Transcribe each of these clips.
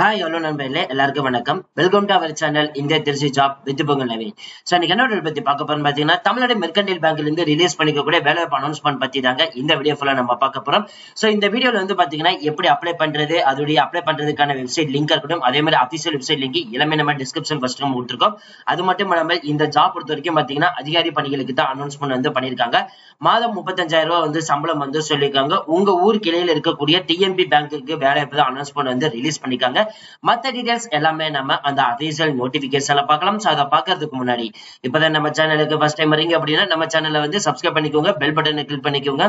Hi hello நண்பர்களே, எல்லாருக்கும் வணக்கம். Welcome to our channel India Trichy job with Pongal Naveen. So இன்னைக்கு என்ன பத்தி பார்க்க போறோம் பார்த்தீங்கன்னா, தமிழ்நாடு மெர்கண்டைல் பேங்க்ல இருந்து ரிலீஸ் பண்ணிக்கக்கூடிய வேலைவாய்ப்பு அனௌன்ஸ்மெண்ட் பத்தி தாங்க இந்த வீடியோ ஃபுல்லா நம்ம பார்க்க போறோம். ஸோ இந்த வீடியோல வந்து பாத்தீங்கன்னா எப்படி அப்ளை பண்றது, அதோடைய அப்ளை பண்றதுக்கான வெப்சைட் லிங்க் இருக்கட்டும், அதே மாதிரி அபிஷியல் வெப்சைட் லிங்க் எல்லாமே நம்ம டிஸ்கிரிப்ஷன் ஃபர்ஸ்ட் நம்ம கொடுத்துருக்கோம். அது மட்டும் இல்லாமல் இந்த ஜாப் பொறுத்த வரைக்கும் பாத்தீங்கன்னா அதிகாரி பணிகளுக்கு தான் அனௌன்ஸ்மெண்ட் வந்து பண்ணியிருக்காங்க. மாதம் 35,000 ரூபாய் வந்து சம்பளம் வந்து சொல்லியிருக்காங்க. உங்க ஊர் கிளையில இருக்கக்கூடிய டிஎம்பி பேங்க்கு வேலைவாய்ப்பு தான் அனௌன்ஸ்மெண்ட் வந்து ரிலீஸ் பண்ணிருக்காங்க. மத்த டீடைல்ஸ் எல்லாமே நம்ம அந்த அபிஷியல் நோட்டிபிகேஷன்ல பார்க்கலாம். சோ அதை பார்க்கறதுக்கு முன்னாடி இப்பதான் நம்ம சேனலுக்கு ஃபர்ஸ்ட் டைம் வரீங்க அப்படின்னா நம்ம சேனலை வந்து சப்ஸ்கிரைப் பண்ணிக்கோங்க, பெல் பட்டனை கிளிக் பண்ணிக்கோங்க.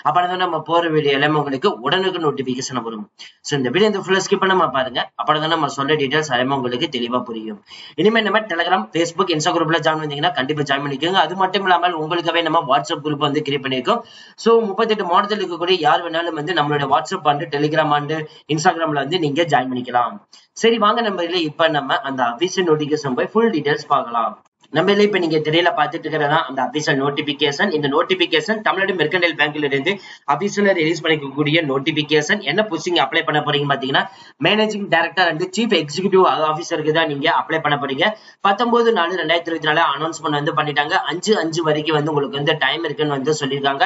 அப்பதான் நம்ம போற வீடியோ எல்லாமே உங்களுக்கு உடனுக்கு நோட்டிபிகேஷன் வரும். சோ இந்த வீடியோ இந்த ஃபுல்லா ஸ்கிப் பண்ணாம பாருங்க. அப்பதான் நம்ம சொல்ற டீடைல்ஸ் எல்லாமே உங்களுக்கு தெளிவா புரியும். இனிமே நம்ம டெலிகிராம், ஃபேஸ்புக், இன்ஸ்டா குரூப்ல ஜாயின் பண்ணீங்கன்னா கண்டிப்பா ஜாயின் பண்ணிக்கோங்க. அது மட்டும் இல்லாமல் உங்களுக்காகவே நம்ம வாட்ஸ்அப் குரூப் வந்து கிரியேட் பண்ணிருக்கோம். சோ 38 மாவட்டத்தில் இருக்கக்கூடிய யார் வேணாலும் வந்து நம்மளுடைய வாட்ஸ்அப் அண்ட் டெலிகிராம் அண்ட் இன்ஸ்டாகிராம்ல வந்து நீங்க ஜாயின் பண்ணிக்கலாம். சரி வாங்க நம்பர்ல இப்ப நம்ம அந்த அபிஷியல் நோட்டிபிகேஷன் போய் ஃபுல் டீடைல்ஸ் பார்க்கலாம். நம்ம இப்ப நீங்க திரையில பாத்துட்டு இருக்கிறதா அந்த அபிஷியல் நோட்டிபிகேஷன். இந்த நோட்டிபிகேஷன் தமிழ்நாடு மெர்கண்டைல் பேங்க்ல இருந்து அபிஷியலா ரிலீஸ் பண்ணிக்கக்கூடிய நோட்டிபிகேஷன். என்ன போஸ்டிங் அப்ளை பண்ண போறீங்க பாத்தீங்கன்னா, managing director and chief executive ஆபீசருக்கு தான் நீங்க அப்ளை பண்ண போறீங்க. 19/4/2024 அனௌன்ஸ்மெண்ட் வந்து பண்ணிட்டாங்க. 5/5 வரைக்கும் வந்து உங்களுக்கு வந்து டைம் இருக்குன்னு வந்து சொல்லியிருக்காங்க.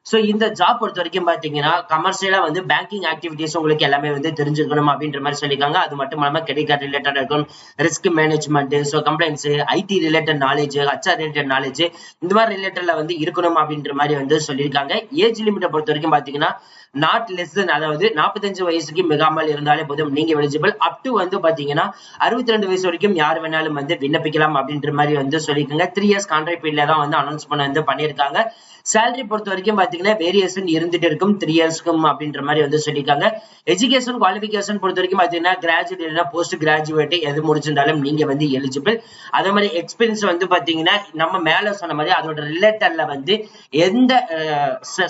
சோ இந்த ஜாப் பொறுத்த வரைக்கும் பாத்தீங்கன்னா கமர்ஷியலா வந்து பேங்கிங் ஆக்டிவிட்டிஸ் உங்களுக்கு எல்லாமே வந்து தெரிஞ்சிருக்கணும் அப்படின்ற மாதிரி சொல்லியிருக்காங்க. அது மட்டும் இல்லாம கிரெடிட் கார்டு ரிலேட்டட் இருக்கும், risk management, so complaints, IT related knowledge, HR related knowledge, இந்த மாதிரி ரிலேட்டட்ல வந்து இருக்கணும் அப்படின்ற மாதிரி வந்து சொல்லியிருக்காங்க. ஏஜ் லிமிட்டை பொறுத்த வரைக்கும் பாத்தீங்கன்னா நாட் லெஸ் தென், அதாவது 45 வயசுக்கு மிகாமல் இருந்தாலே போதும் நீங்க எலிஜிபிள். அப் டு வந்து பாத்தீங்கன்னா 62 வயசு வரைக்கும் யார் வேணாலும் வந்து விண்ணப்பிக்கலாம் அப்படின்ற மாதிரி வந்து சொல்லியிருக்காங்க. 3 இயர்ஸ் கான்ட்ராக்ட் பீரியட்ல தான் வந்து அனௌன்ஸ்மெண்ட் வந்து பண்ணியிருக்காங்க. சேலரி பொறுத்த வரைக்கும் பாத்தீங்கன்னா வேரியேஷன் இருந்துட்டு இருக்கும் 3 இயர்ஸ்க்கும் அப்படின்ற மாதிரி வந்து சொல்லியிருக்காங்க. எஜுகேஷன் குவாலிபிகேஷன் பொறுத்த வரைக்கும் பாத்தீங்கன்னா கிராஜுவேட் இல்லைன்னா போஸ்ட் கிராஜுவேட் எது முடிச்சிருந்தாலும் நீங்க வந்து எலிஜிபிள். அதே மாதிரி எக்ஸ்பீரியன்ஸ் வந்து பாத்தீங்கன்னா நம்ம மேல சொன்ன மாதிரி அதோட ரிலேட்டட்ல வந்து எந்த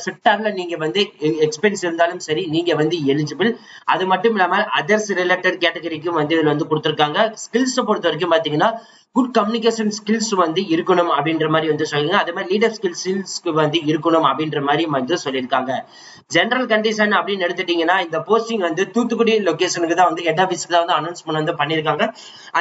செக்டார்ல நீங்க வந்து எக்ஸ்பீரியன்ஸ் இருந்தாலும் சரி நீங்க வந்து எலிஜிபிள். அது மட்டும் இல்லாம அதர்ஸ் ரிலேட்டட் கேட்டகரிக்கும் வந்து இதுல வந்து கொடுத்திருக்காங்க. ஸ்கில்ஸ் பொறுத்த வரைக்கும் பாத்தீங்கன்னா குட் கம்யூனிகேஷன் ஸ்கில்ஸ் வந்து இருக்கணும் அப்படின்ற மாதிரி வந்து சொல்லுங்க. அதே மாதிரி லீடர் ஸ்கில்ஸ்க்கு வந்து இருக்கணும் அப்படின்ற மாதிரி வந்து சொல்லியிருக்காங்க. ஜெனரல் கண்டிஷன் அப்படின்னு எடுத்துட்டீங்கன்னா இந்த போஸ்டிங் வந்து தூத்துக்குடி லொகேஷனுக்கு தான் வந்து ஹெட் ஆபீஸ்க்கு தான் வந்து அனௌன்ஸ்மெண்ட் வந்து பண்ணியிருக்காங்க.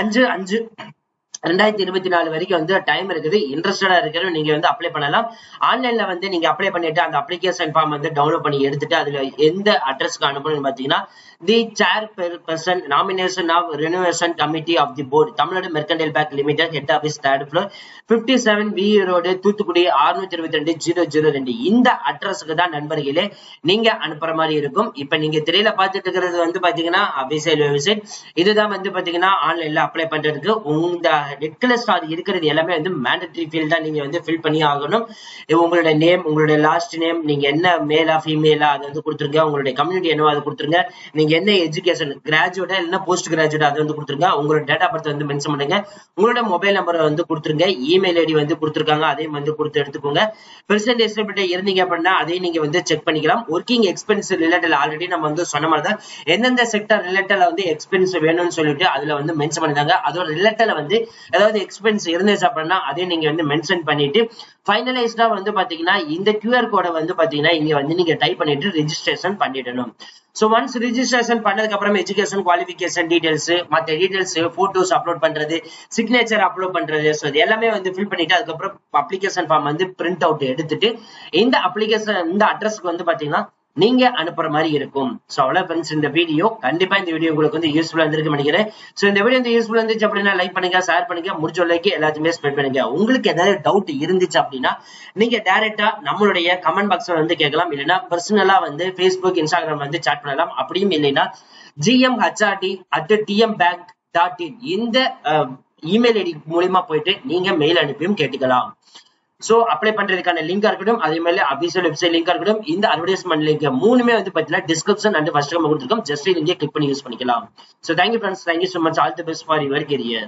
5/5/2024 வரைக்கும் வந்து டைம் இருக்குது. இன்ட்ரெஸ்டடா இருக்கிற நீங்க வந்து அப்ளை பண்ணலாம். ஆன்லைன்ல வந்து நீங்க அப்ளை பண்ணிட்டு அந்த அப்ளிகேஷன் ஃபார்ம் வந்து டவுன்லோட் பண்ணி எடுத்துட்டு அதுல எந்த அட்ரஸ்க்கு அனுப்பணும்னு பாத்தீங்கன்னா, தி chairperson nomination of renovation committee of the board, Tamil Nadu mercantile bank limited, head office 3rd floor, 57 B road, Thoothukudi 622-002. இந்த அட்ரஸ்க்கு தான் நண்பர்களே நீங்க அனுப்புற மாதிரி இருக்கும். இப்ப நீங்க திரையில பாத்துட்டு இருக்கிறது வந்து பாத்தீங்கன்னா அபிஷியல் வெப்சைட். இதுதான் வந்து பாத்தீங்கன்னா ஆன்லைன்ல அப்ளை பண்றதுக்கு. உங்க ரெட் கலர் ஸ்டார் இருக்கிறது எல்லாமே வந்து மேண்டட்டரி ஃபீல்ட் தான் நீங்க வந்து ஃபில் பண்ணி ஆகணும். உங்களுடைய நேம், உங்களுடைய லாஸ்ட் நேம், நீங்க என்ன மேலா ஃபீமேலா அதை வந்து கொடுத்துருங்க. உங்களுடைய கம்யூனிட்டி என்னவோ அதை கொடுத்துருங்க. நீங்க என்ன எஜுகேஷன் கிராஜுவேட்டா இல்லைன்னா போஸ்ட் கிராஜுவேட் அதை வந்து கொடுத்துருங்க. உங்களோட டேட் ஆஃப் பர்த் வந்து மென்ஷன் பண்ணுங்க. உங்களோட மொபைல் நம்பரை வந்து கொடுத்துருங்க. இமெயில் ஐடி வந்து கொடுத்துருக்காங்க, அதையும் வந்து கொடுத்து எடுத்துக்கோங்க. பெர்சன்ட் எஸ்டிமேட் இருந்தீங்க அப்படின்னா அதையும் நீங்க வந்து செக் பண்ணிக்கலாம். ஒர்க்கிங் எக்ஸ்பென்ஸ் ரிலேட்டட் ஆல்ரெடி நம்ம வந்து சொன்ன மாதிரி தான் எந்தெந்த செக்டர் ரிலேட்டட்ல வந்து எக்ஸ்பென்ஸ் வேணும்னு சொல்லிட்டு அதுல வந்து மென்ஷன் பண்ணிருந்தாங்க. அதோட ரிலேட்டட்ல வந்து ஏதாவது எக்ஸ்பென்ஸ் இருந்துச்சு அப்படின்னா அதையும் நீங்க வந்து மென்ஷன் பண்ணிட்டு ஃபைனலைஸ்டா வந்து பாத்தீங்கன்னா இந்த கியூஆர் கோடை வந்து பாத்தீங்கன்னா இங்க வந்து நீங்க டைப் பண்ணிட்டு ரெஜிஸ்ட்ரேஷன் பண்ணிடணும். சோ ஒன்ஸ் ரெஜிஸ்ட்ரேஷன் பண்ணதுக்கு அப்புறம் எஜுகேஷன் குவாலிபிகேஷன் டீடைல்ஸ், மற்ற டீடைல்ஸ், போட்டோஸ் அப்லோட் பண்றது, சிக்னேச்சர் அப்லோட் பண்றது, சோ இது எல்லாமே வந்து ஃபில் பண்ணிட்டு அதுக்கப்புறம் அப்ளிகேஷன் ஃபார்ம் வந்து பிரிண்ட் அவுட் எடுத்துட்டு இந்த அப்ளிகேஷன் இந்த அட்ரஸ்க்கு வந்து பாத்தீங்கன்னா நீங்க அனுப்புற மாதிரி இருக்கும். சோ அவ்வளவு ஃப்ரெண்ட்ஸ் இந்த வீடியோ. கண்டிப்பா இந்த வீடியோ உங்களுக்கு வந்து யூஸ்ஃபுல்லா இருந்திருக்கு நினைக்கிறேன். சோ இந்த வீடியோ வந்து யூஸ்ஃபுல்லா இருந்துச்சு அப்படின்னா லைக் பண்ணுங்க, ஷேர் பண்ணுங்க, முடிஞ்ச லைக் எல்லாத்தையுமே ஸ்ப்ரெட் பண்ணுங்க. உங்களுக்கு ஏதாவது டவுட் இருந்துச்சு அப்படின்னா நீங்க டைரக்டா நம்மளுடைய கமெண்ட் பாக்ஸ்ல வந்து கேட்கலாம். இல்லைன்னா பர்சனலா வந்து ஃபேஸ்புக், இன்ஸ்டாகிராம் வந்து சாட் பண்ணலாம். அப்படியும் இல்லைன்னா gmhrd@tmbank.in இந்த இமெயில் ஐடி மூலமா போயிட்டு நீங்க மெயில் அனுப்பியும் கேட்டுக்கலாம். சோ அப்ளை பண்றதுக்கான லிங்கா இருக்கட்டும், அதே மாதிரி அபிஷியல் வெப்சைட் லிங்கா இருக்கட்டும், இந்த அட்வர்டைஸ்மெண்ட் லிங்க் மூணுமே வந்து பாத்தீங்கன்னா டிஸ்கிரிப்ஷன் அண்ட் ஃபர்ஸ்ட் நம்ம கொடுத்துருக்கோம். ஜஸ்ட் லிங்கே கிளிக் பண்ணி யூஸ் பண்ணிக்கலாம். So thank you friends, thank you so much. All the best for your career.